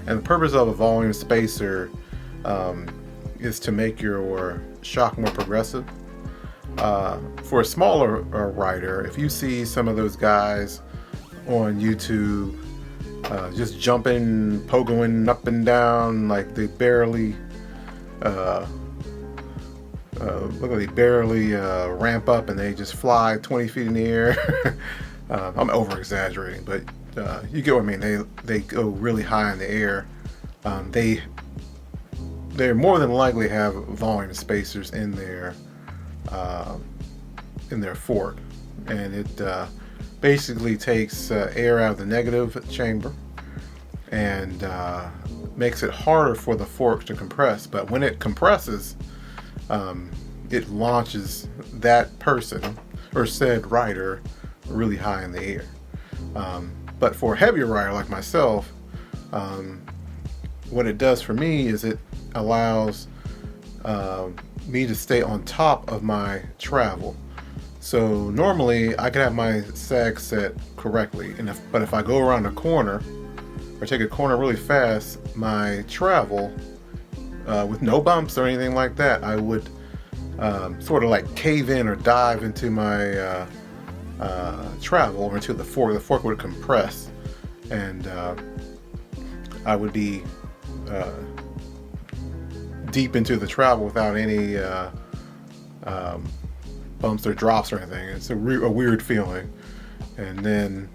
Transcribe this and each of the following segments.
And the purpose of a volume spacer is to make your shock more progressive. For a smaller rider, if you see some of those guys on YouTube just jumping, pogoing up and down like they barely ramp up and they just fly 20 feet in the air. I'm over exaggerating, but you get what I mean. They go really high in the air. They more than likely have volume spacers in their fork, and it basically takes air out of the negative chamber and makes it harder for the fork to compress. But when it compresses, it launches that person or said rider really high in the air. But for a heavier rider like myself, what it does for me is it allows me to stay on top of my travel. So normally I can have my sag set correctly, but if I go around a corner or take a corner really fast, my travel with no bumps or anything like that, I would sort of like cave in or dive into my travel or into the fork. The fork would compress, and I would be deep into the travel without any bumps or drops or anything. It's a weird feeling. And then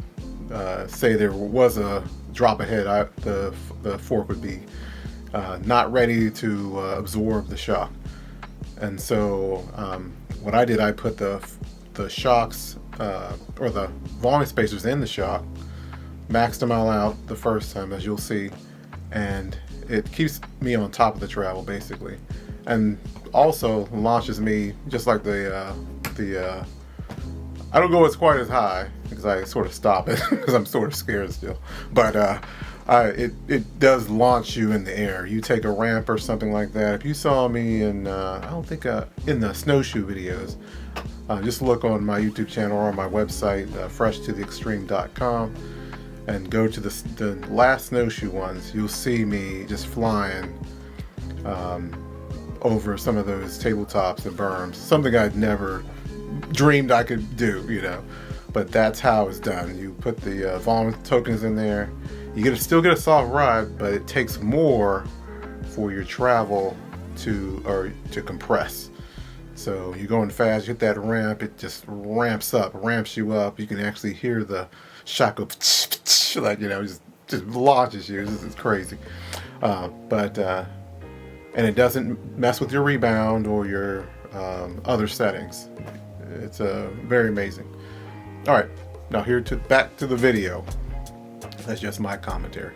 say there was a drop ahead, the fork would be not ready to absorb the shock. And so what I did, I put the shocks or the volume spacers in the shock, maxed them all out the first time, as you'll see, and it keeps me on top of the travel basically, and also launches me just like the I don't go as quite as high because I sort of stop it because I'm sort of scared still, but it does launch you in the air. You take a ramp or something like that. If you saw me in I don't think in the snowshoe videos, just look on my YouTube channel or on my website, freshtotheextreme.com, and go to the last snowshoe ones. You'll see me just flying over some of those tabletops and berms, something I'd never dreamed I could do, you know. But that's how it's done. You put the volume tokens in there. You still get a soft ride, but it takes more for your travel to compress. So you're going fast, you hit that ramp, it just ramps you up. You can actually hear the shock go like, you know, just launches you. It's crazy. And it doesn't mess with your rebound or your other settings. It's very amazing. All right, now back to the video. That's just my commentary.